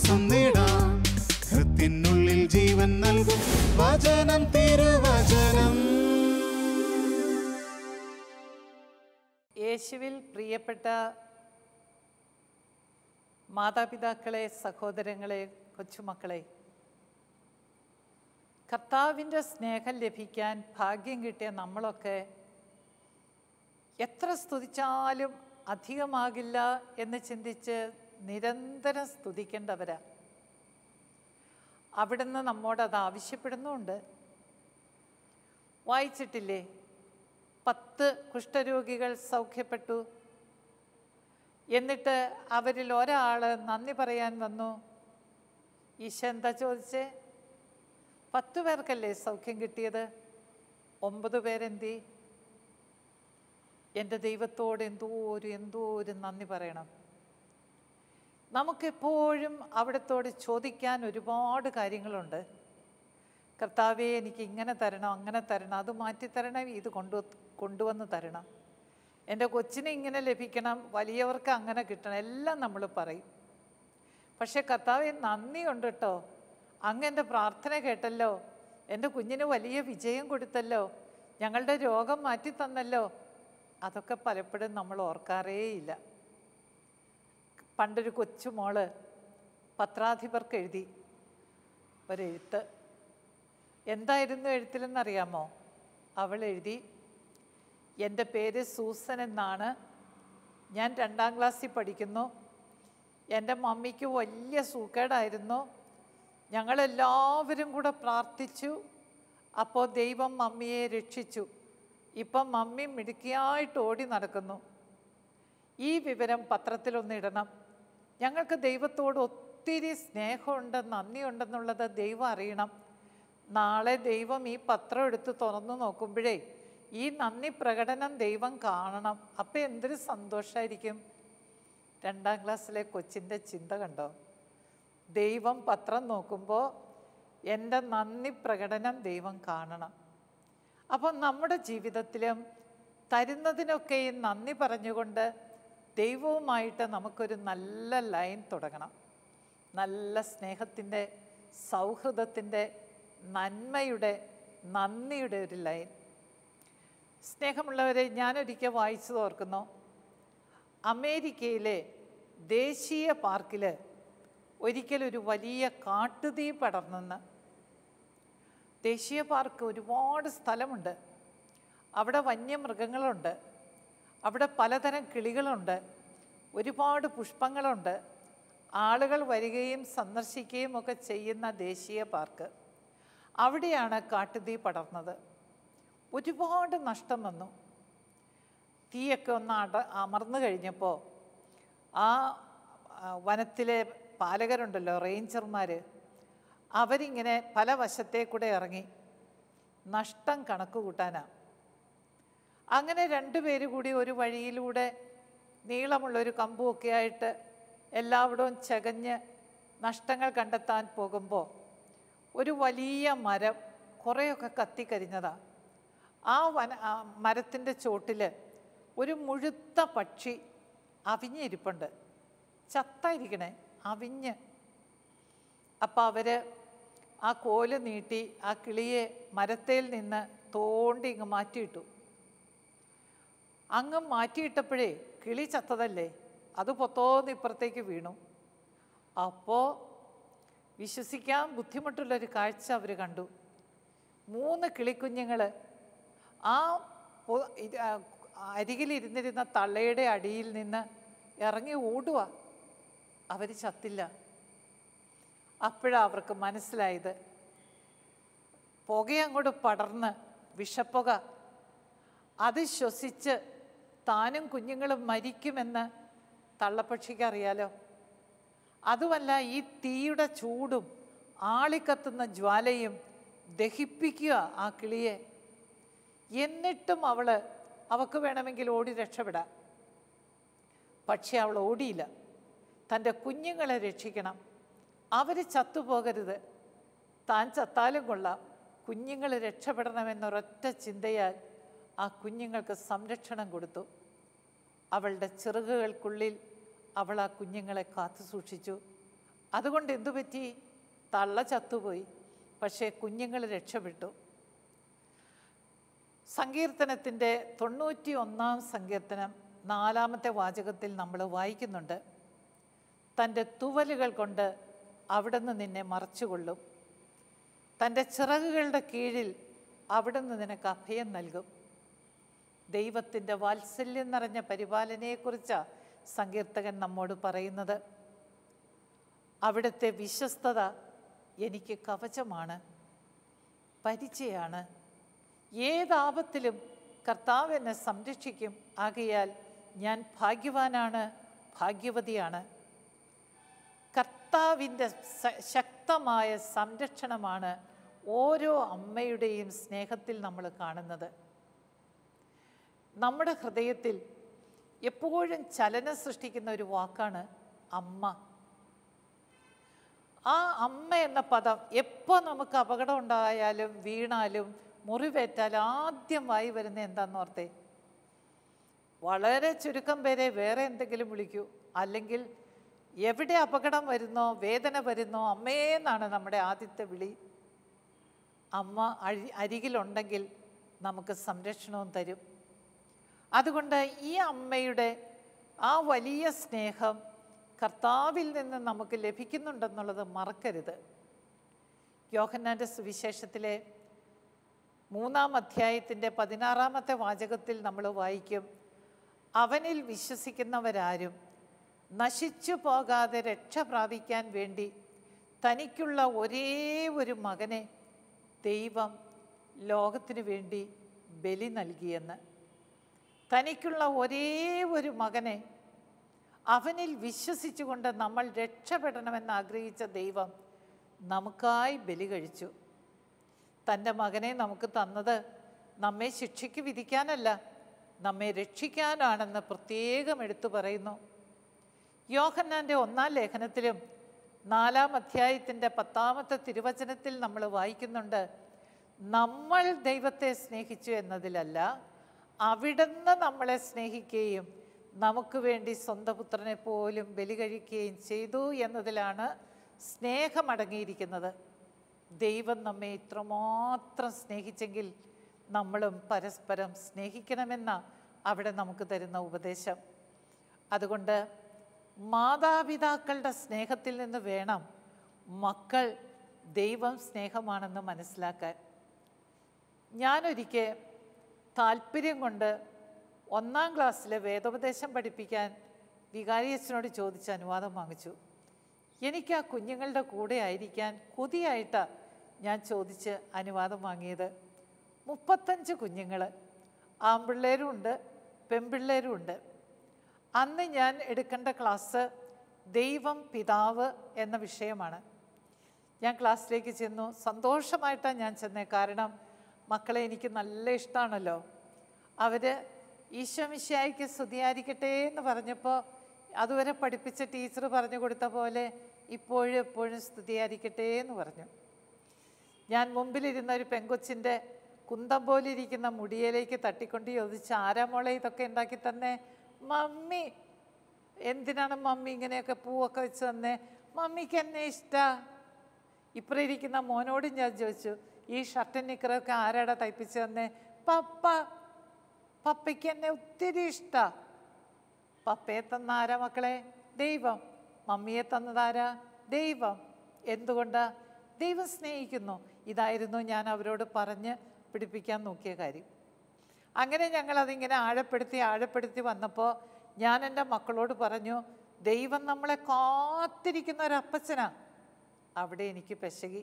ആശ്വാസം നേടാം. ഹൃത്തിനുള്ളിൽ ജീവൻ നൽകും വചനം, തിരുവചനം. യേശുവിൽ പ്രിയപ്പെട്ട മാതാപിതാക്കളെ, സഹോദരങ്ങളെ, കൊച്ചുമക്കളെ, കർത്താവിൻ്റെ സ്നേഹം ലഭിക്കാൻ ഭാഗ്യം കിട്ടിയ നമ്മളൊക്കെ എത്ര സ്തുതിച്ചാലും അധികമാകില്ല എന്ന് ചിന്തിച്ച് നിരന്തരം സ്തുതിക്കേണ്ടവരാ. അവിടുന്ന് നമ്മോട് അത് ആവശ്യപ്പെടുന്നുമുണ്ട്. വായിച്ചിട്ടില്ലേ? 10 കുഷ്ഠരോഗികൾ സൗഖ്യപ്പെട്ടു. എന്നിട്ട് അവരിൽ ഒരാൾ നന്ദി പറയാൻ വന്നു. ഈശോ എന്താ ചോദിച്ചേ? 10 പേർക്കല്ലേ സൗഖ്യം കിട്ടിയത്, 9 പേരെന്തി? എൻ്റെ ദൈവത്തോട് എന്തോ ഒരു നന്ദി പറയണം. നമുക്കെപ്പോഴും അവിടത്തോട് ചോദിക്കാൻ ഒരുപാട് കാര്യങ്ങളുണ്ട്. കർത്താവേ, എനിക്ക് ഇങ്ങനെ തരണം, അങ്ങനെ തരണം, അത് മാറ്റിത്തരണം, ഇത് കൊണ്ടുവന്ന് തരണം, എൻ്റെ കൊച്ചിന് ഇങ്ങനെ ലഭിക്കണം, വലിയവർക്ക് അങ്ങനെ കിട്ടണം, എല്ലാം നമ്മൾ പറയും. പക്ഷേ കർത്താവേ, നന്ദിയുണ്ട് കേട്ടോ, അങ്ങ് എൻ്റെ പ്രാർത്ഥന കേട്ടല്ലോ, എൻ്റെ കുഞ്ഞിന് വലിയ വിജയം കൊടുത്തല്ലോ, ഞങ്ങളുടെ രോഗം മാറ്റി തന്നല്ലോ. അതൊക്കെ പലപ്പോഴും നമ്മൾ ഓർക്കാറേയില്ല. പണ്ടൊരു കൊച്ചുമോള് പത്രാധിപർക്ക് എഴുതി ഒരെഴുത്ത്. എന്തായിരുന്നു എഴുത്തിലെന്നറിയാമോ? അവൾ എഴുതി, എൻ്റെ പേര് സൂസൻ എന്നാണ്, ഞാൻ 2ാം ക്ലാസ്സിൽ പഠിക്കുന്നു, എൻ്റെ മമ്മിക്ക് വലിയ സൂക്കേടായിരുന്നു, ഞങ്ങളെല്ലാവരും കൂടെ പ്രാർത്ഥിച്ചു, അപ്പോൾ ദൈവം മമ്മിയെ രക്ഷിച്ചു, ഇപ്പം മമ്മി മിടുക്കിയായിട്ട് ഓടി നടക്കുന്നു. ഈ വിവരം പത്രത്തിലൊന്നിടണം. ഞങ്ങൾക്ക് ദൈവത്തോട് ഒത്തിരി സ്നേഹമുണ്ട്, നന്ദിയുണ്ടെന്നുള്ളത് ദൈവം അറിയണം. നാളെ ദൈവം ഈ പത്രം എടുത്ത് തുറന്നു നോക്കുമ്പോഴേ ഈ നന്ദി പ്രകടനം ദൈവം കാണണം. അപ്പം എന്തൊരു സന്തോഷമായിരിക്കും. 2ാം ക്ലാസ്സിലെ കൊച്ചിൻ്റെ ചിന്ത കണ്ടോ? ദൈവം പത്രം നോക്കുമ്പോൾ എൻ്റെ നന്ദി പ്രകടനം ദൈവം കാണണം. അപ്പം നമ്മുടെ ജീവിതത്തിലും തരുന്നതിനൊക്കെയും നന്ദി പറഞ്ഞുകൊണ്ട് ദൈവവുമായിട്ട് നമുക്കൊരു നല്ല ലൈൻ തുടങ്ങണം. നല്ല സ്നേഹത്തിൻ്റെ, സൗഹൃദത്തിൻ്റെ, നന്മയുടെ, നന്ദിയുടെ ഒരു ലൈൻ. സ്നേഹമുള്ളവരെ, ഞാനൊരിക്കൽ വായിച്ചത് ഓർക്കുന്നു. അമേരിക്കയിലെ ദേശീയ പാർക്കിൽ ഒരിക്കലൊരു വലിയ കാട്ടുതീ പടർന്നെന്ന്. ദേശീയ പാർക്ക് ഒരുപാട് സ്ഥലമുണ്ട്, അവിടെ വന്യമൃഗങ്ങളുണ്ട്, അവിടെ പലതരം കിളികളുണ്ട്, ഒരുപാട് പുഷ്പങ്ങളുണ്ട്, ആളുകൾ വരികയും സന്ദർശിക്കുകയും ഒക്കെ ചെയ്യുന്ന ദേശീയ പാർക്ക്. അവിടെയാണ് കാട്ടുതീ പടർന്നത്. ഒരുപാട് നഷ്ടം വന്നു. തീയൊക്കെ ഒന്ന് അമർന്നു കഴിഞ്ഞപ്പോൾ ആ വനത്തിലെ പാലകരുണ്ടല്ലോ, റേഞ്ചർമാർ, അവരിങ്ങനെ പല വശത്തേ കൂടെ ഇറങ്ങി നഷ്ടം കണക്ക് കൂട്ടാനാണ്. അങ്ങനെ 2 പേര് കൂടി ഒരു വഴിയിലൂടെ നീളമുള്ളൊരു കമ്പുമൊക്കെ ആയിട്ട് എല്ലായിടവും ചകഞ്ഞ് നഷ്ടങ്ങൾ കണ്ടെത്താൻ പോകുമ്പോൾ ഒരു വലിയ മരം കുറേയൊക്കെ കത്തിക്കരിഞ്ഞതാണ്. ആ മരത്തിൻ്റെ ചോട്ടിൽ ഒരു മുഴുത്ത പക്ഷി അവിഞ്ഞിരിപ്പുണ്ട്, ചത്തായിരിക്കണേ, അവിഞ്ഞ്. അപ്പോൾ അവർ ആ കോല് നീട്ടി ആ കിളിയെ മരത്തേൽ നിന്ന് തോണ്ടി ഇങ്ങ് മാറ്റിയിട്ടു. അങ്ങ് മാറ്റിയിട്ടപ്പോഴേ കിളി ചത്തതല്ലേ, അത് പൊത്തോന്ന് ഇപ്പുറത്തേക്ക് വീണു. അപ്പോൾ വിശ്വസിക്കാൻ ബുദ്ധിമുട്ടുള്ളൊരു കാഴ്ച അവർ കണ്ടു. 3 കിളിക്കുഞ്ഞുങ്ങൾ ആ അരികിലിരുന്നിരുന്ന തള്ളയുടെ അടിയിൽ നിന്ന് ഇറങ്ങി ഓടുക. അവർ ചത്തില്ല. അപ്പോഴാണ് അവർക്ക് മനസ്സിലായത്, പുകയങ്ങോട്ട് പടർന്ന് വിഷപ്പുക, അത് ശ്വസിച്ച് താനും കുഞ്ഞുങ്ങളും മരിക്കുമെന്ന് തള്ളപ്പക്ഷിക്ക് അറിയാലോ. അതുമല്ല, ഈ തീയുടെ ചൂടും ആളിക്കത്തുന്ന ജ്വാലയും ദഹിപ്പിക്കുക ആ കിളിയെ. എന്നിട്ടും അവൾക്ക് വേണമെങ്കിൽ ഓടി രക്ഷപ്പെടാം. പക്ഷെ അവൾ ഓടിയില്ല. തൻ്റെ കുഞ്ഞുങ്ങളെ രക്ഷിക്കണം, അവർ ചത്തുപോകരുത്, താൻ ചത്താലും കൊള്ളാം, കുഞ്ഞുങ്ങൾ രക്ഷപ്പെടണമെന്നൊരൊറ്റ ചിന്തയാൽ ആ കുഞ്ഞുങ്ങൾക്ക് സംരക്ഷണം കൊടുത്തു. അവളുടെ ചിറകുകൾക്കുള്ളിൽ അവൾ ആ കുഞ്ഞുങ്ങളെ കാത്തു സൂക്ഷിച്ചു. അതുകൊണ്ട് എന്തു പറ്റി? തള്ള ചത്തുപോയി, പക്ഷേ കുഞ്ഞുങ്ങൾ രക്ഷപ്പെട്ടു. സങ്കീർത്തനത്തിൻ്റെ 91-ാം സങ്കീർത്തനം 4-ാമത്തെ വാചകത്തിൽ നമ്മൾ വായിക്കുന്നുണ്ട്, തൻ്റെ തുവലുകൾ കൊണ്ട് അവിടുന്ന് നിന്നെ മറച്ചുകൊള്ളും, തൻ്റെ ചിറകുകളുടെ കീഴിൽ അവിടുന്ന് നിനക്ക് അഭയം നൽകും. ദൈവത്തിൻ്റെ വാത്സല്യം നിറഞ്ഞ പരിപാലനയെക്കുറിച്ചാണ് സങ്കീർത്തകൻ നമ്മോട് പറയുന്നത്. അവിടുത്തെ വിശ്വസ്തത എനിക്ക് കവചമാണ്, പരിചയാണ്. ഏതാപത്തിലും കർത്താവ് എന്നെ സംരക്ഷിക്കും. ആകയാൽ ഞാൻ ഭാഗ്യവാനാണ്, ഭാഗ്യവതിയാണ്. കർത്താവിൻ്റെ ശക്തമായ സംരക്ഷണമാണ് ഓരോ അമ്മയുടെയും സ്നേഹത്തിൽ നമ്മൾ കാണുന്നത്. നമ്മുടെ ഹൃദയത്തിൽ എപ്പോഴും ചലനം സൃഷ്ടിക്കുന്ന ഒരു വാക്കാണ് അമ്മ. ആ അമ്മ എന്ന പദം എപ്പോൾ നമുക്ക് അപകടം ഉണ്ടായാലും വീണാലും മുറിവേറ്റാലും ആദ്യമായി വരുന്ന എന്താണെന്ന് ഓർത്തേ? വളരെ ചുരുക്കം പേരെ വേറെ എന്തെങ്കിലും വിളിക്കൂ, അല്ലെങ്കിൽ എവിടെ അപകടം വരുന്നോ വേദന വരുന്നോ അമ്മയെന്നാണ് നമ്മുടെ ആദ്യത്തെ വിളി. അമ്മ അരികിലുണ്ടെങ്കിൽ നമുക്ക് സംരക്ഷണവും തരും. അതുകൊണ്ട് ഈ അമ്മയുടെ ആ വലിയ സ്നേഹം കർത്താവിൽ നിന്ന് നമുക്ക് ലഭിക്കുന്നുണ്ടെന്നുള്ളത് മറക്കരുത്. യോഹന്നാൻ്റെ സുവിശേഷത്തിലെ 3-ാം അധ്യായത്തിൻ്റെ 16-ാമത്തെ വാചകത്തിൽ നമ്മൾ വായിക്കും, അവനിൽ വിശ്വസിക്കുന്നവരാരും നശിച്ചു പോകാതെ രക്ഷ പ്രാപിക്കാൻ വേണ്ടി തനിക്കുള്ള ഒരേ ഒരു മകനെ ദൈവം ലോകത്തിനു വേണ്ടി ബലി നൽകിയെന്ന്. തനിക്കുള്ള ഒരേ ഒരു മകനെ, അവനിൽ വിശ്വസിച്ചുകൊണ്ട് നമ്മൾ രക്ഷപ്പെടണമെന്ന് ആഗ്രഹിച്ച ദൈവം നമുക്കായി ബലി കഴിച്ചു. തൻ്റെ മകനെ നമുക്ക് തന്നത് നമ്മെ ശിക്ഷയ്ക്ക് വിധിക്കാനല്ല, നമ്മെ രക്ഷിക്കാനാണെന്ന് പ്രത്യേകം എടുത്തു പറയുന്നു. യോഹന്നാൻ്റെ 1-ാം ലേഖനത്തിലും 4-ാം അധ്യായത്തിൻ്റെ 10-ാമത്തെ തിരുവചനത്തിൽ നമ്മൾ വായിക്കുന്നുണ്ട്, നമ്മൾ ദൈവത്തെ സ്നേഹിച്ചു എന്നതിലല്ല, അവിടുന്ന് നമ്മളെ സ്നേഹിക്കുകയും നമുക്ക് വേണ്ടി സ്വന്തം പുത്രനെ പോലും ബലി കഴിക്കുകയും ചെയ്തു എന്നതിലാണ് സ്നേഹമടങ്ങിയിരിക്കുന്നത്. ദൈവം നമ്മെ ഇത്രമാത്രം സ്നേഹിച്ചെങ്കിൽ നമ്മളും പരസ്പരം സ്നേഹിക്കണമെന്ന അവിടെ നമുക്ക് തരുന്ന ഉപദേശം. അതുകൊണ്ട് മാതാപിതാക്കളുടെ സ്നേഹത്തിൽ നിന്ന് വേണം മക്കൾ ദൈവം സ്നേഹമാണെന്ന് മനസ്സിലാക്കാൻ. ഞാനൊരിക്കൽ താല്പര്യം കൊണ്ട് 1-ാം ക്ലാസ്സിലെ വേദോപദേശം പഠിപ്പിക്കാൻ വികാരിയച്ഛനോട് ചോദിച്ച് അനുവാദം വാങ്ങിച്ചു. എനിക്ക് ആ കുഞ്ഞുങ്ങളുടെ കൂടെ ആയിരിക്കാൻ കൊതിയായിട്ടാണ് ഞാൻ ചോദിച്ച് അനുവാദം വാങ്ങിയത്. 35 കുഞ്ഞുങ്ങൾ, ആൺപിള്ളേരും ഉണ്ട് പെൺപിള്ളേരും ഉണ്ട്. അന്ന് ഞാൻ എടുക്കേണ്ട ക്ലാസ് ദൈവം പിതാവ് എന്ന വിഷയമാണ്. ഞാൻ ക്ലാസ്സിലേക്ക് ചെന്നു. സന്തോഷമായിട്ടാണ് ഞാൻ ചെന്നേ, കാരണം മക്കളെ എനിക്ക് നല്ല ഇഷ്ടമാണല്ലോ. അവർ ഈശോ മിശിഹായ്ക്ക് സ്തുതിയായിരിക്കട്ടെ എന്ന് പറഞ്ഞപ്പോൾ അതുവരെ പഠിപ്പിച്ച ടീച്ചർ പറഞ്ഞു കൊടുത്ത പോലെ ഇപ്പോഴും എപ്പോഴും സ്തുതിയായിരിക്കട്ടെ എന്ന് പറഞ്ഞു. ഞാൻ മുമ്പിലിരുന്ന ഒരു പെങ്കൊച്ചിൻ്റെ കുന്തം പോലിരിക്കുന്ന മുടിയിലേക്ക് തട്ടിക്കൊണ്ട് ചോദിച്ച്, ആരാ മോളെ ഇതൊക്കെ ഉണ്ടാക്കി തന്നെ? മമ്മി. എന്തിനാണ് മമ്മി ഇങ്ങനെയൊക്കെ പൂവൊക്കെ വെച്ച് തന്നെ? മമ്മിക്ക് എന്നെ ഇഷ്ടമാണ്. ഇപ്പുറം ഇരിക്കുന്ന മോനോടും ഞാൻ ചോദിച്ചു, ഈ ഷർട്ടും നിക്കറൊക്കെ ആരാടാ തയ്പ്പിച്ച് തന്നെ? പപ്പ. പപ്പയ്ക്ക് എന്നെ ഒത്തിരി ഇഷ്ടമാണ്. പപ്പയെ തന്ന ആരാ മക്കളെ? ദൈവം. മമ്മിയെ തന്നതാരാ? ദൈവം. എന്തുകൊണ്ടാ? ദൈവം സ്നേഹിക്കുന്നു. ഇതായിരുന്നു ഞാൻ അവരോട് പറഞ്ഞ് പിടിപ്പിക്കാൻ നോക്കിയ കാര്യം. അങ്ങനെ ഞങ്ങളതിങ്ങനെ ആഴപ്പെടുത്തി വന്നപ്പോൾ ഞാൻ എൻ്റെ മക്കളോട് പറഞ്ഞു, ദൈവം നമ്മളെ കാത്തിരിക്കുന്ന ഒരപ്പച്ചനാ. അവിടെ എനിക്ക് പെശകി.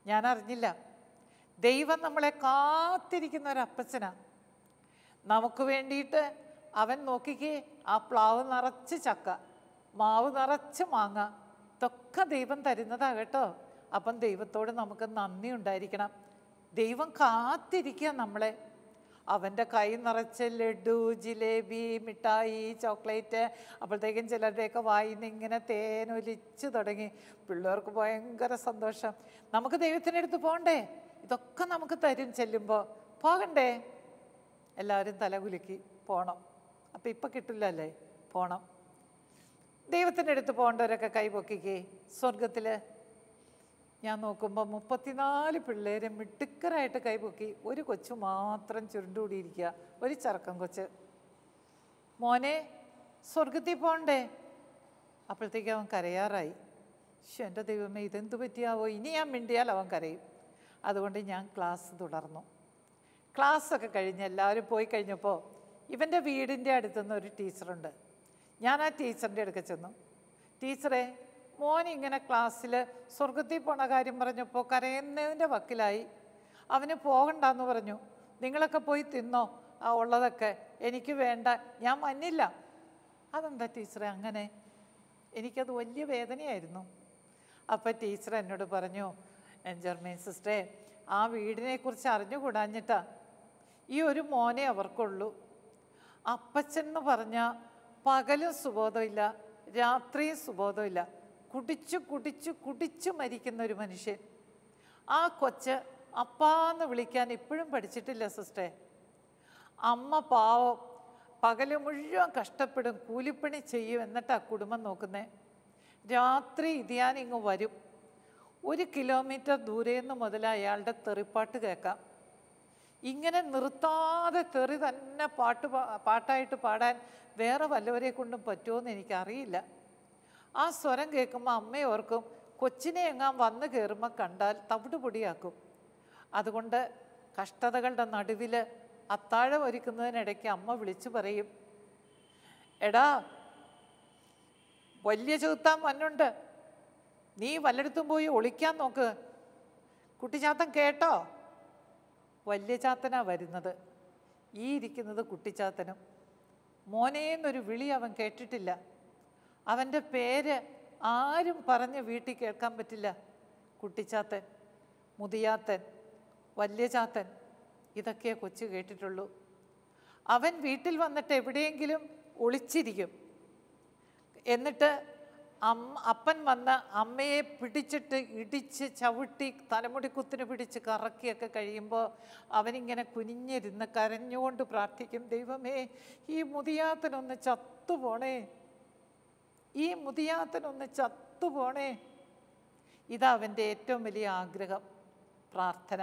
ഞാൻ അറിഞ്ഞില്ല. ദൈവം നമ്മളെ കാത്തിരിക്കുന്ന ഒരപ്പച്ചനാ. നമുക്ക് വേണ്ടിയിട്ട് അവൻ നോക്കിക്കേ, ആ പ്ലാവ് നിറച്ച് ചക്ക, മാവ് നിറച്ച് മാങ്ങ, ഇതൊക്കെ ദൈവം തരുന്നതാ കേട്ടോ. അപ്പം ദൈവത്തോട് നമുക്ക് നന്ദി ഉണ്ടായിരിക്കണം. ദൈവം കാത്തിരിക്കുക നമ്മളെ. അവൻ്റെ കൈ നിറച്ച് ലഡു, ജിലേബി, മിഠായി, ചോക്ലേറ്റ്. അപ്പോഴത്തേക്കും ചിലരുടെയൊക്കെ വായിന്ന് ഇങ്ങനെ തേനൊലിച്ച് തുടങ്ങി. പിള്ളേർക്ക് ഭയങ്കര സന്തോഷം. നമുക്ക് ദൈവത്തിൻ്റെ അടുത്ത് പോകണ്ടേ? ഇതൊക്കെ നമുക്ക് തരും. ചെല്ലുമ്പോൾ പോകണ്ടേ? എല്ലാവരും തലകുലുക്കി പോകണം. അപ്പം ഇപ്പം കിട്ടില്ലല്ലേ? പോകണം. ദൈവത്തിൻ്റെ അടുത്ത് പോകേണ്ടവരൊക്കെ കൈപൊക്കിക്കേ. സ്വർഗത്തിൽ ഞാൻ നോക്കുമ്പോൾ 34 പിള്ളേരെ മിടുക്കരായിട്ട് കൈപൊക്കി. ഒരു കൊച്ചു മാത്രം ചുരുണ്ടുകൂടിയിരിക്കുക, ഒരു ചെറുക്കൻ കൊച്ച്. മോനെ സ്വർഗത്തിൽ പോകണ്ടേ? അപ്പോഴത്തേക്കും അവൻ കരയാറായി. എൻ്റെ ദൈവമേ, ഇതെന്തു പറ്റിയാവോ? ഇനി ഞാൻ മിണ്ടിയാൽ അവൻ കരയും. അതുകൊണ്ട് ഞാൻ ക്ലാസ് തുടർന്നു. ക്ലാസ്സൊക്കെ കഴിഞ്ഞ് എല്ലാവരും പോയി കഴിഞ്ഞപ്പോൾ ഇവൻ്റെ വീടിൻ്റെ അടുത്തുനിന്ന് ഒരു ടീച്ചറുണ്ട്. ഞാൻ ആ ടീച്ചറിൻ്റെ അടുക്ക ചെന്നു. ടീച്ചറെ, മോൻ ഇങ്ങനെ ക്ലാസ്സിൽ സ്വർഗത്തിൽ പോണ കാര്യം പറഞ്ഞപ്പോൾ കരയുന്നതിൻ്റെ വക്കിലായി. അവന് പോകണ്ടെന്ന് പറഞ്ഞു. നിങ്ങളൊക്കെ പോയി തിന്നോ ഉള്ളതൊക്കെ, എനിക്ക് വേണ്ട, ഞാൻ മഞ്ഞില്ല. അതെന്താ ടീച്ചറെ അങ്ങനെ? എനിക്കത് വലിയ വേദനയായിരുന്നു. അപ്പോൾ ടീച്ചർ എന്നോട് പറഞ്ഞു, ജർമ്മൻ സിസ്റ്ററെ, ആ വീടിനെക്കുറിച്ച് അറിഞ്ഞുകൂടാഞ്ഞിട്ടാ. ഈ ഒരു മോനെ അവർക്കുള്ളൂ. അപ്പച്ചൻ എന്ന് പറഞ്ഞാൽ പകലും സുബോധമില്ല, രാത്രിയും സുബോധമില്ല, കുടിച്ചു കുടിച്ചു കുടിച്ചു മരിക്കുന്ന ഒരു മനുഷ്യൻ. ആ കൊച്ച് അപ്പാന്ന് വിളിക്കാൻ ഇപ്പോഴും പഠിച്ചിട്ടില്ല സിസ്റ്ററെ. അമ്മ പാവം, പകല് മുഴുവൻ കഷ്ടപ്പെടും, കൂലിപ്പണി ചെയ്യും, എന്നിട്ടാണ് കുടുംബം നോക്കുന്നത്. രാത്രി ഇതിയാനിങ്ങ് വരും. 1 കിലോമീറ്റർ ദൂരേന്ന് മുതൽ അയാളുടെ തെറിപ്പാട്ട് കേൾക്കാം. ഇങ്ങനെ നിർത്താതെ തെറി തന്നെ പാട്ടായിട്ട് പാടാൻ വേറെ വല്ലവരെ കൊണ്ടും പറ്റുമോയെന്ന് എനിക്കറിയില്ല. ആ സ്വരം കേൾക്കുമ്പോൾ അമ്മയോർക്കും കൊച്ചിനെ എങ്ങാൻ വന്ന് കയറുമ്പോൾ കണ്ടാൽ തവിട് പൊടിയാക്കും. അതുകൊണ്ട് കഷ്ടതകളുടെ നടുവിൽ അത്താഴം ഒരുക്കുന്നതിനിടയ്ക്ക് അമ്മ വിളിച്ചു പറയും, എടാ വലിയ ചെറുത്താൻ മണ്ണുണ്ട്, നീ വല്ലയിടത്തും പോയി ഒളിക്കാൻ നോക്ക്. കുട്ടിച്ചാത്തൻ കേട്ടോ? വലിയ ചാത്തനാ വരുന്നത്. ഈ ഇരിക്കുന്നത് കുട്ടിച്ചാത്തനും. മോനേന്നൊരു വിളി അവൻ കേട്ടിട്ടില്ല. അവൻ്റെ പേര് ആരും പറഞ്ഞ് വീട്ടിൽ കേൾക്കാൻ പറ്റില്ല. കുട്ടിച്ചാത്തൻ, മുതിയാത്തൻ, വലിയ ചാത്തൻ, ഇതൊക്കെ കൊച്ചു കേട്ടിട്ടുള്ളൂ. അവൻ വീട്ടിൽ വന്നിട്ട് എവിടെയെങ്കിലും ഒളിച്ചിരിക്കും. എന്നിട്ട് അപ്പൻ വന്ന് അമ്മയെ പിടിച്ചിട്ട് ഇടിച്ച് ചവിട്ടി തലമുടി കുത്തിന് പിടിച്ച് കറക്കിയൊക്കെ കഴിയുമ്പോൾ അവനിങ്ങനെ കുനിഞ്ഞിരുന്ന് കരഞ്ഞുകൊണ്ട് പ്രാർത്ഥിക്കും, ദൈവമേ, ഈ മുതിയാത്തനൊന്ന് ചത്തുപോണേ, ഈ മുതിയാത്തനൊന്ന് ചത്തുപോണേ. ഇതാ അവൻ്റെ ഏറ്റവും വലിയ ആഗ്രഹം, പ്രാർത്ഥന.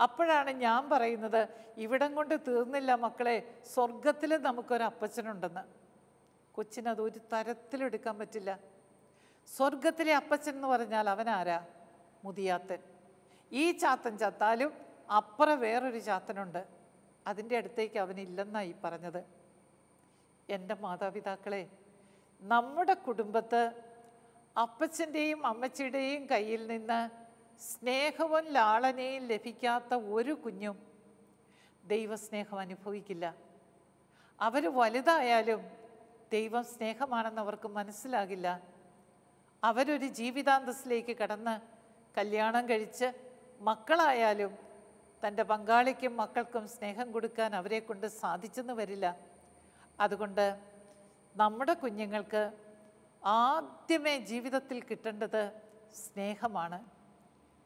അപ്പോഴാണ് ഞാൻ പറയുന്നത്, ഇവിടം കൊണ്ട് തീർന്നില്ല മക്കളെ, സ്വർഗത്തിൽ നമുക്കൊരപ്പച്ചനുണ്ടെന്ന്. കൊച്ചിനത് ഒരു തരത്തിലെടുക്കാൻ പറ്റില്ല. സ്വർഗത്തിലെ അപ്പച്ചൻ എന്ന് പറഞ്ഞാൽ അവനാരാ? മുതിയാത്തൻ. ഈ ചാത്തൻ ചത്താലും അപ്പുറം വേറൊരു ചാത്തനുണ്ട്, അതിൻ്റെ അടുത്തേക്ക് അവനില്ലെന്നായി പറഞ്ഞത്. എൻ്റെ മാതാപിതാക്കളെ, നമ്മുടെ കുടുംബത്ത് അപ്പച്ചൻ്റെയും അമ്മച്ചിയുടെയും കയ്യിൽ നിന്ന് സ്നേഹവും ലാളനയും ലഭിക്കാത്ത ഒരു കുഞ്ഞും ദൈവസ്നേഹം അനുഭവിക്കില്ല. അവർ വലുതായാലും ദൈവം സ്നേഹമാണെന്ന് അവർക്ക് മനസ്സിലാകില്ല. അവരൊരു ജീവിതാന്തസ്സിലേക്ക് കടന്ന് കല്യാണം കഴിച്ച് മക്കളായാലും തൻ്റെ പങ്കാളിക്കും മക്കൾക്കും സ്നേഹം കൊടുക്കാൻ അവരെ കൊണ്ട് സാധിച്ചെന്ന് വരില്ല. അതുകൊണ്ട് നമ്മുടെ കുഞ്ഞുങ്ങൾക്ക് ആദ്യമേ ജീവിതത്തിൽ കിട്ടേണ്ടത് സ്നേഹമാണ്,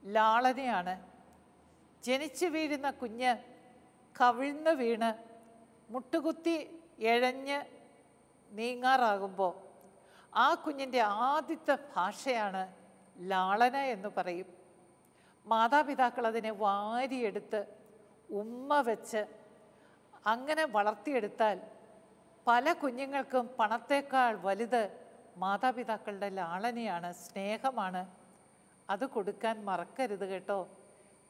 ലാളനയാണ്. ജനിച്ചു വീഴുന്ന കുഞ്ഞ് കവിഴ്ന്ന് വീണ് മുട്ടുകുത്തി എഴഞ്ഞ് നീങ്ങാറാകുമ്പോൾ ആ കുഞ്ഞിൻ്റെ ആദ്യത്തെ ഭാഷയാണ് ലാളന എന്ന് പറയും. മാതാപിതാക്കൾ അതിനെ വാരിയെടുത്ത് ഉമ്മ വെച്ച് അങ്ങനെ വളർത്തിയെടുത്താൽ പല കുഞ്ഞുങ്ങൾക്കും പണത്തേക്കാൾ വലുത് മാതാപിതാക്കളുടെ ലാളനയാണ്, സ്നേഹമാണ്. അത് കൊടുക്കാൻ മറക്കരുത് കേട്ടോ.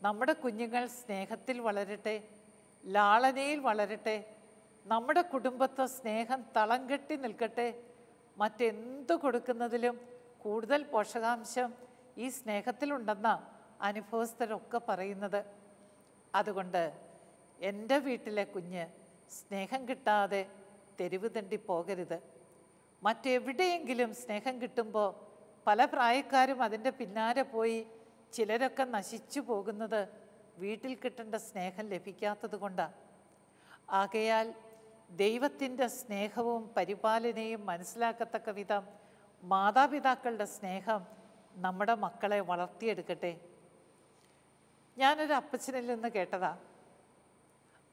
നമ്മുടെ കുഞ്ഞുങ്ങൾ സ്നേഹത്തിൽ വളരട്ടെ, ലാളനയിൽ വളരട്ടെ. നമ്മുടെ കുടുംബത്തെ സ്നേഹം തളം കെട്ടി നിൽക്കട്ടെ. മറ്റെന്തു കൊടുക്കുന്നതിലും കൂടുതൽ പോഷകാംശം ഈ സ്നേഹത്തിലുണ്ടെന്നാണ് അനുഭവസ്ഥരൊക്കെ പറയുന്നത്. അതുകൊണ്ട് എൻ്റെ വീട്ടിലെ കുഞ്ഞ് സ്നേഹം കിട്ടാതെ തെരുവ് തണ്ടി പോകരുത്. മറ്റെവിടെയെങ്കിലും സ്നേഹം കിട്ടുമ്പോൾ പല പ്രായക്കാരും അതിൻ്റെ പിന്നാലെ പോയി ചിലരൊക്കെ നശിച്ചു പോകുന്നത് വീട്ടിൽ കിട്ടേണ്ട സ്നേഹം ലഭിക്കാത്തത് കൊണ്ടാണ്. ആകയാൽ ദൈവത്തിൻ്റെ സ്നേഹവും പരിപാലനയും മനസ്സിലാക്കത്തക്ക വിധം മാതാപിതാക്കളുടെ സ്നേഹം നമ്മുടെ മക്കളെ വളർത്തിയെടുക്കട്ടെ. ഞാനൊരു അപ്പച്ചനിൽ നിന്ന് കേട്ടതാ.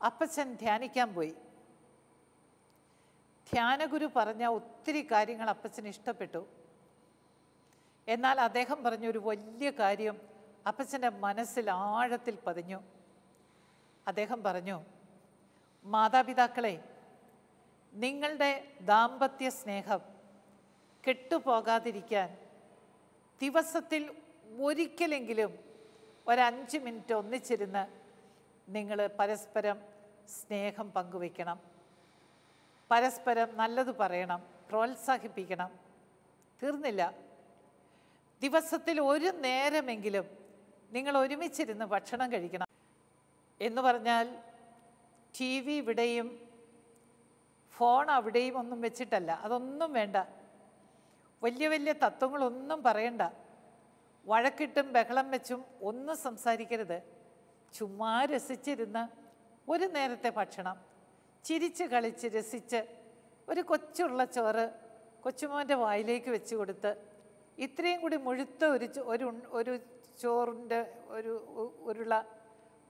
അപ്പച്ചൻ ധ്യാനിക്കാൻ പോയി. ധ്യാനഗുരു പറഞ്ഞ ഒത്തിരി കാര്യങ്ങൾ അപ്പച്ചന് ഇഷ്ടപ്പെട്ടു. എന്നാൽ അദ്ദേഹം പറഞ്ഞൊരു വലിയ കാര്യം അപ്പച്ചൻ്റെ മനസ്സിൽ ആഴത്തിൽ പതിഞ്ഞു. അദ്ദേഹം പറഞ്ഞു, മാതാപിതാക്കളെ, നിങ്ങളുടെ ദാമ്പത്യ സ്നേഹം കെട്ടുപോകാതിരിക്കാൻ ദിവസത്തിൽ ഒരിക്കലെങ്കിലും 5 മിനിറ്റ് ഒന്നിച്ചിരുന്ന് നിങ്ങൾ പരസ്പരം സ്നേഹം പങ്കുവയ്ക്കണം. പരസ്പരം നല്ലത് പറയണം, പ്രോത്സാഹിപ്പിക്കണം. തീർന്നില്ല, ദിവസത്തിൽ ഒരു നേരമെങ്കിലും നിങ്ങൾ ഒരുമിച്ചിരുന്ന് ഭക്ഷണം കഴിക്കണം. എന്ന് പറഞ്ഞാൽ TV ഇവിടെയും ഫോൺ അവിടെയും ഒന്നും വെച്ചിട്ടല്ല, അതൊന്നും വേണ്ട. വലിയ വലിയ തത്വങ്ങളൊന്നും പറയണ്ട. വഴക്കിട്ടും ബഹളം വെച്ചും ഒന്നും സംസാരിക്കരുത്. ചുമ്മാ രസിച്ചിരുന്ന് ഒരു നേരത്തെ ഭക്ഷണം ചിരിച്ച് കളിച്ച് രസിച്ച് ഒരു കൊച്ചുള്ള ചോറ് കൊച്ചുമോൻ്റെ വായിലേക്ക് വെച്ച് കൊടുത്ത് ഇത്രയും കൂടി മുഴുത്ത ഒരു ചോറിൻ്റെ ഉരുള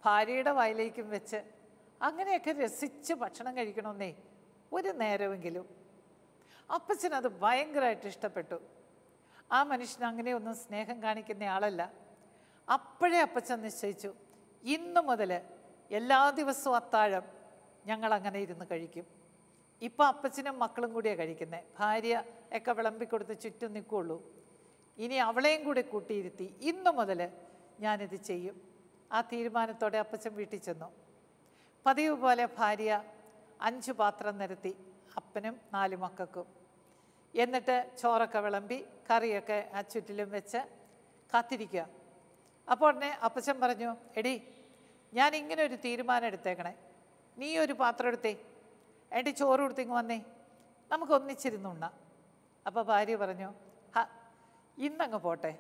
ഭാര്യയുടെ വായിലേക്കും വെച്ച് അങ്ങനെയൊക്കെ രസിച്ച് ഭക്ഷണം കഴിക്കണമെന്നേ ഒരു നേരമെങ്കിലും. അപ്പച്ചനത് ഭയങ്കരമായിട്ട് ഇഷ്ടപ്പെട്ടു. ആ മനുഷ്യൻ അങ്ങനെയൊന്നും സ്നേഹം കാണിക്കുന്ന ആളല്ല. അപ്പോഴേ അപ്പച്ചൻ നിശ്ചയിച്ചു, ഇന്നു മുതൽ എല്ലാ ദിവസവും അത്താഴം ഞങ്ങൾ അങ്ങനെ ഇരുന്ന് കഴിക്കും. ഇപ്പം അപ്പച്ചനും മക്കളും കൂടിയാണ് കഴിക്കുന്നത്. ഭാര്യ ഒക്കെ വിളമ്പിക്കൊടുത്ത് ചുറ്റും നിൽക്കുകയുള്ളൂ. ഇനി അവളെയും കൂടി കൂട്ടിയിരുത്തി ഇന്നു മുതൽ ഞാനിത് ചെയ്യും. ആ തീരുമാനത്തോടെ അപ്പച്ചൻ വീട്ടിൽ ചെന്നു. പതിവ് പോലെ ഭാര്യ 5 പാത്രം നിരത്തി അപ്പനും 4 മക്കൾക്കും. എന്നിട്ട് ചോറൊക്കെ വിളമ്പി കറിയൊക്കെ ആ ചുറ്റിലും വെച്ച് കാത്തിരിക്കുക. അപ്പോൾ ഉടനെ അപ്പച്ചൻ പറഞ്ഞു, എടി, ഞാൻ ഇങ്ങനെ ഒരു തീരുമാനം എടുത്തേക്കണേ, നീ ഒരു പാത്രം എടുത്തേ, എൻ്റെ ചോറ് കൊടുത്തിങ്ങ് വന്നേ, നമുക്ക് ഒന്നിച്ചിരുന്നുണ്ണാം. അപ്പോൾ ഭാര്യ പറഞ്ഞു, ഇന്നങ്ങ് പോട്ടെ,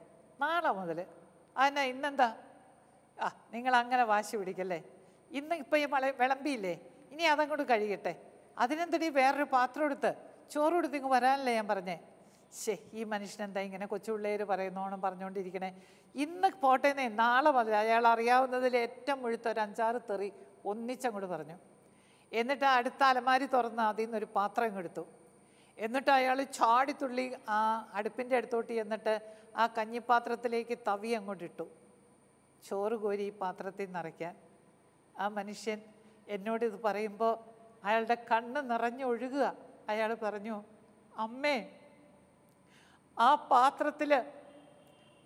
നാളെ മുതൽ. അതിനാ ഇന്നെന്താ? നിങ്ങൾ അങ്ങനെ വാശി പിടിക്കല്ലേ, ഇന്ന് ഇപ്പം ഈ വിളമ്പിയില്ലേ, ഇനി അതങ്ങോട്ട് കഴിയട്ടെ, അതിനെന്തടി വേറൊരു പാത്രം എടുത്ത് ചോറ് കൊടുത്തിങ്ങ് വരാനല്ലേ ഞാൻ പറഞ്ഞേ. ഈ മനുഷ്യനെന്താ ഇങ്ങനെ കൊച്ചു പിള്ളേർ പറയുന്നോണം പറഞ്ഞുകൊണ്ടിരിക്കണേ. ഇന്ന് പോട്ടേന്നേ, നാളെ മുതൽ. അയാൾ അറിയാവുന്നതിൽ ഏറ്റവും മുഴുത്ത ഒരു 5-6 തെറി ഒന്നിച്ചങ്ങോട്ട് പറഞ്ഞു. എന്നിട്ട് അടുത്ത അലമാരി തുറന്ന് അതിൽ നിന്നൊരു പാത്രം ഇങ്ങെടുത്തു. എന്നിട്ട് അയാൾ ചാടിത്തുള്ളി ആ അടുപ്പിൻ്റെ അടുത്തോട്ട് ചെന്നിട്ട് ആ കഞ്ഞിപ്പാത്രത്തിലേക്ക് തവി അങ്ങോട്ട് ഇട്ടു, ചോറ് കോരി ഈ പാത്രത്തിൽ നിറയ്ക്കാൻ. ആ മനുഷ്യൻ എന്നോട് ഇത് പറയുമ്പോൾ അയാളുടെ കണ്ണ് നിറഞ്ഞൊഴുകുക. അയാൾ പറഞ്ഞു, അമ്മേ, ആ പാത്രത്തിൽ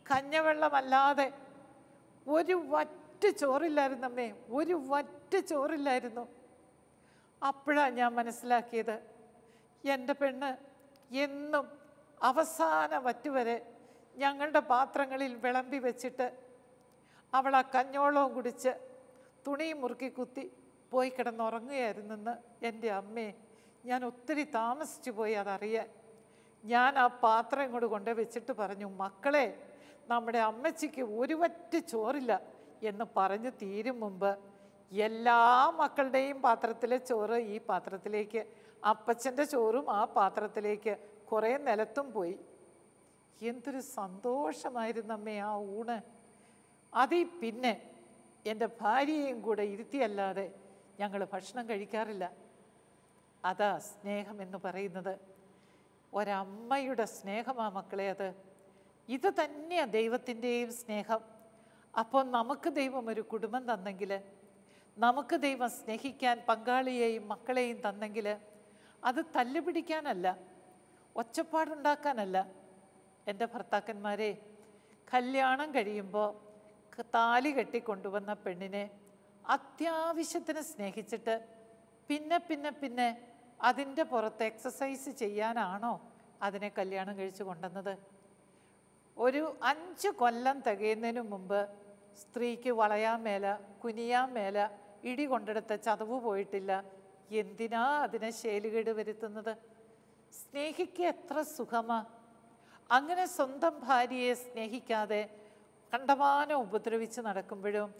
കഞ്ഞവെള്ളമല്ലാതെ ഒരു വറ്റ് ചോറില്ലായിരുന്നു അമ്മേ, ഒരു വറ്റ് ചോറില്ലായിരുന്നു. അപ്പോഴാണ് ഞാൻ മനസ്സിലാക്കിയത്, എൻ്റെ പെണ്ണ് എന്നും അവസാന വറ്റുവരെ ഞങ്ങളുടെ പാത്രങ്ങളിൽ വിളമ്പി വെച്ചിട്ട് അവൾ ആ കഞ്ഞോളവും കുടിച്ച് തുണിയും മുറുക്കി കുത്തി പോയി കിടന്നുറങ്ങുകയായിരുന്നെന്ന്. എൻ്റെ അമ്മേ, ഞാൻ ഒത്തിരി താമസിച്ചു പോയി അതറിയാൻ. ഞാൻ ആ പാത്രം ഇങ്ങോട്ട് കൊണ്ടു വെച്ചിട്ട് പറഞ്ഞു, മക്കളെ, നമ്മുടെ അമ്മച്ചിക്ക് ഒരു വറ്റ് ചോറില്ല എന്ന് പറഞ്ഞ് തീരും മുമ്പ് എല്ലാ മക്കളുടെയും പാത്രത്തിലെ ചോറ് ഈ പാത്രത്തിലേക്ക്, അപ്പച്ചൻ്റെ ചോറും ആ പാത്രത്തിലേക്ക് കുറേ നിലത്തും പോയി. എന്തൊരു സന്തോഷമായിരുന്നമ്മേ ആ ഊണ്. അതിൽ പിന്നെ എൻ്റെ ഭാര്യയെയും കൂടെ ഇരുത്തിയല്ലാതെ ഞങ്ങൾ ഭക്ഷണം കഴിക്കാറില്ല. അതാ സ്നേഹം എന്ന് പറയുന്നത്. ഒരമ്മയുടെ സ്നേഹമാ മക്കളെ അത്. ഇത് തന്നെയാണ് ദൈവത്തിൻ്റെയും സ്നേഹം. അപ്പോൾ നമുക്ക് ദൈവം ഒരു കുടുംബം തന്നെങ്കിൽ, നമുക്ക് ദൈവം സ്നേഹിക്കാൻ പങ്കാളിയെയും മക്കളെയും തന്നെങ്കിൽ, അത് തല്ലുപിടിക്കാനല്ല, ഒച്ചപ്പാടുണ്ടാക്കാനല്ല. എൻ്റെ ഭർത്താക്കന്മാരെ, കല്യാണം കഴിയുമ്പോൾ താലി കെട്ടിക്കൊണ്ടുവന്ന പെണ്ണിനെ അത്യാവശ്യത്തിന് സ്നേഹിച്ചിട്ട് പിന്നെ പിന്നെ പിന്നെ അതിൻ്റെ പുറത്ത് എക്സസൈസ് ചെയ്യാനാണോ അതിനെ കല്യാണം കഴിച്ച് കൊണ്ടുവന്നത്? ഒരു 5 കൊല്ലം തികയുന്നതിന് മുമ്പ് സ്ത്രീക്ക് വളയാൻ മേല, കുനിയാൻ മേല, ഇടി കൊണ്ടെടുത്ത ചതവ് പോയിട്ടില്ല. എന്തിനാ അതിനെ ശേലുകേട് വരുത്തുന്നത്? സ്നേഹിക്കുക എത്ര സുഖമാ. അങ്ങനെ സ്വന്തം ഭാര്യയെ സ്നേഹിക്കാതെ കണ്ടമാനം ഉപദ്രവിച്ച് നടക്കുമ്പോഴും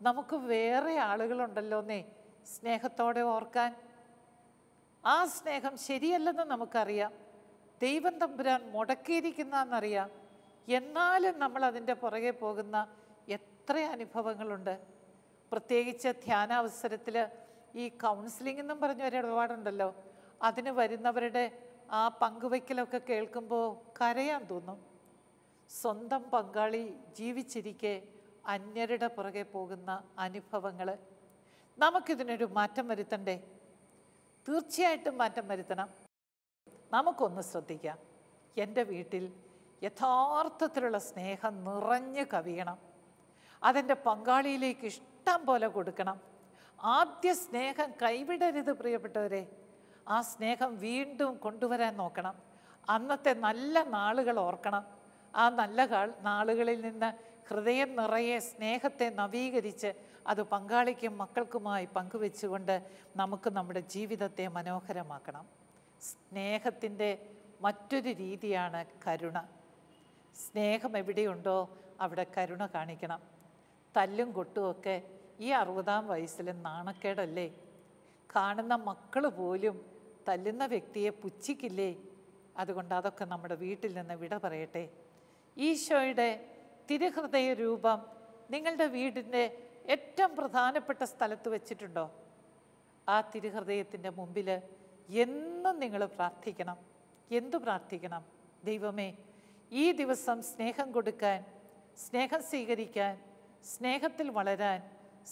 നമുക്ക് വേറെ ആളുകളുണ്ടല്ലോന്നേ സ്നേഹത്തോടെ ഓർക്കാൻ. ആ സ്നേഹം ശരിയല്ലെന്ന് നമുക്കറിയാം, ദൈവം തമ്പുരാൻ മുടക്കിയിരിക്കുന്നതെന്നറിയാം. എന്നാലും നമ്മൾ അതിൻ്റെ പുറകെ പോകുന്ന എത്ര അനുഭവങ്ങളുണ്ട്. പ്രത്യേകിച്ച് ധ്യാനാവസരത്തിൽ ഈ കൗൺസിലിംഗ് എന്നും പറഞ്ഞ ഒരു ഇടപാടുണ്ടല്ലോ, അതിന് വരുന്നവരുടെ ആ പങ്കുവയ്ക്കലൊക്കെ കേൾക്കുമ്പോൾ കരയാൻ തോന്നും. സ്വന്തം പങ്കാളി ജീവിച്ചിരിക്കെ അന്യരുടെ പുറകെ പോകുന്ന അനുഭവങ്ങൾ. നമുക്കിതിനൊരു മാറ്റം വരുത്തണ്ടേ? തീർച്ചയായിട്ടും മാറ്റം വരുത്തണം. നമുക്കൊന്ന് ശ്രദ്ധിക്കാം. എൻ്റെ വീട്ടിൽ യഥാർത്ഥത്തിലുള്ള സ്നേഹം നിറഞ്ഞു കവിയണം. അതെൻ്റെ പങ്കാളിയിലേക്ക് ഇഷ്ടം പോലെ കൊടുക്കണം. ആദ്യ സ്നേഹം കൈവിടരുത് പ്രിയപ്പെട്ടവരെ. ആ സ്നേഹം വീണ്ടും കൊണ്ടുവരാൻ നോക്കണം. അന്നത്തെ നല്ല നാളുകൾ ഓർക്കണം. ആ നല്ല നാളുകളിൽ നിന്ന് ഹൃദയം നിറയെ സ്നേഹത്തെ നവീകരിച്ച് അത് പങ്കാളിക്കും മക്കൾക്കുമായി പങ്കുവെച്ചുകൊണ്ട് നമുക്ക് നമ്മുടെ ജീവിതത്തെ മനോഹരമാക്കണം. സ്നേഹത്തിൻ്റെ മറ്റൊരു രീതിയാണ് കരുണ. സ്നേഹം എവിടെയുണ്ടോ അവിടെ കരുണ കാണിക്കണം. തല്ലും കൊട്ടുമൊക്കെ ഈ 60-ാം വയസ്സിലും നാണക്കേടല്ലേ? കാണുന്ന മക്കൾ പോലും തല്ലുന്ന വ്യക്തിയെ പുച്ഛിക്കില്ലേ? അതുകൊണ്ട് അതൊക്കെ നമ്മുടെ വീട്ടിൽ നിന്ന് വിട പറയട്ടെ. ഈശോയുടെ തിരുഹൃദയ രൂപം നിങ്ങളുടെ വീടിൻ്റെ ഏറ്റവും പ്രധാനപ്പെട്ട സ്ഥലത്ത് വെച്ചിട്ടുണ്ടോ? ആ തിരുഹൃദയത്തിൻ്റെ മുമ്പിൽ എന്നും നിങ്ങൾ പ്രാർത്ഥിക്കണം. എന്തു പ്രാർത്ഥിക്കണം? ദൈവമേ, ഈ ദിവസം സ്നേഹം കൊടുക്കാൻ, സ്നേഹം സ്വീകരിക്കാൻ, സ്നേഹത്തിൽ വളരാൻ,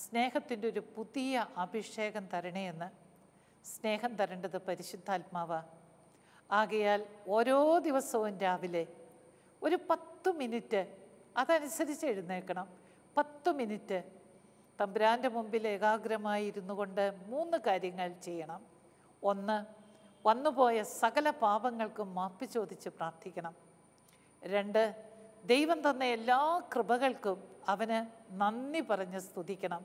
സ്നേഹത്തിൻ്റെ ഒരു പുതിയ അഭിഷേകം തരണേ എന്ന്. സ്നേഹം തരേണ്ടത് പരിശുദ്ധാത്മാവാ. ആകയാൽ ഓരോ ദിവസവും രാവിലെ ഒരു 10 മിനിറ്റ് അതനുസരിച്ച് എഴുന്നേൽക്കണം. 10 മിനിറ്റ് തമ്പുരാൻ്റെ മുമ്പിൽ ഏകാഗ്രമായി ഇരുന്നു കൊണ്ട് 3 കാര്യങ്ങൾ ചെയ്യണം. 1, വന്നുപോയ സകല പാപങ്ങൾക്കും മാപ്പ് ചോദിച്ച് പ്രാർത്ഥിക്കണം. 2, ദൈവം തന്ന എല്ലാ കൃപകൾക്കും അവന് നന്ദി പറഞ്ഞ് സ്തുതിക്കണം.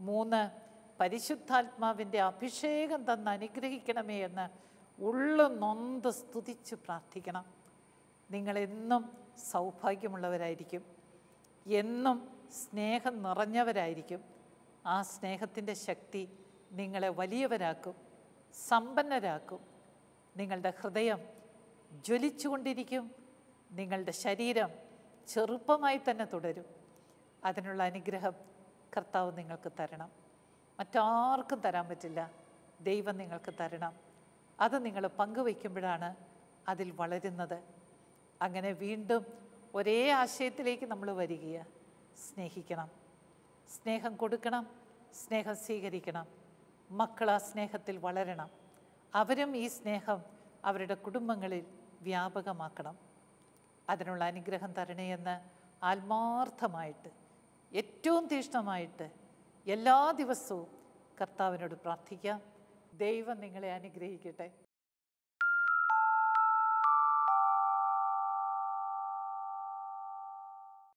3, പരിശുദ്ധാത്മാവിൻ്റെ അഭിഷേകം തന്ന് അനുഗ്രഹിക്കണമേ എന്ന് ഉള്ളു നൊന്ത് സ്തുതിച്ച് പ്രാർത്ഥിക്കണം. നിങ്ങളെന്നും സൗഭാഗ്യമുള്ളവരായിരിക്കും. എന്നും സ്നേഹം നിറഞ്ഞവരായിരിക്കും. ആ സ്നേഹത്തിൻ്റെ ശക്തി നിങ്ങളെ വലിയവരാക്കും, സമ്പന്നരാക്കും. നിങ്ങളുടെ ഹൃദയം ജ്വലിച്ചുകൊണ്ടിരിക്കും. നിങ്ങളുടെ ശരീരം ചെറുപ്പമായി തന്നെ തുടരും. അതിനുള്ള അനുഗ്രഹം കർത്താവ് നിങ്ങൾക്ക് തരണം. മറ്റാർക്കും തരാൻ പറ്റില്ല. ദൈവം നിങ്ങൾക്ക് തരണം. അത് നിങ്ങൾ പങ്കുവയ്ക്കുമ്പോഴാണ് അതിൽ വളരുന്നത്. അങ്ങനെ വീണ്ടും ഒരേ ആശയത്തിലേക്ക് നമ്മൾ വരികയാണ്. സ്നേഹിക്കണം, സ്നേഹം കൊടുക്കണം, സ്നേഹം സ്വീകരിക്കണം. മക്കൾ ആ സ്നേഹത്തിൽ വളരണം. അവരും ഈ സ്നേഹം അവരുടെ കുടുംബങ്ങളിൽ വ്യാപകമാക്കണം. അതിനുള്ള അനുഗ്രഹം തരണേയെന്ന് ആത്മാർത്ഥമായിട്ട്, ഏറ്റവും തീക്ഷ്ണമായിട്ട് എല്ലാ ദിവസവും കർത്താവിനോട് പ്രാർത്ഥിക്കാം. ദൈവം നിങ്ങളെ അനുഗ്രഹിക്കട്ടെ.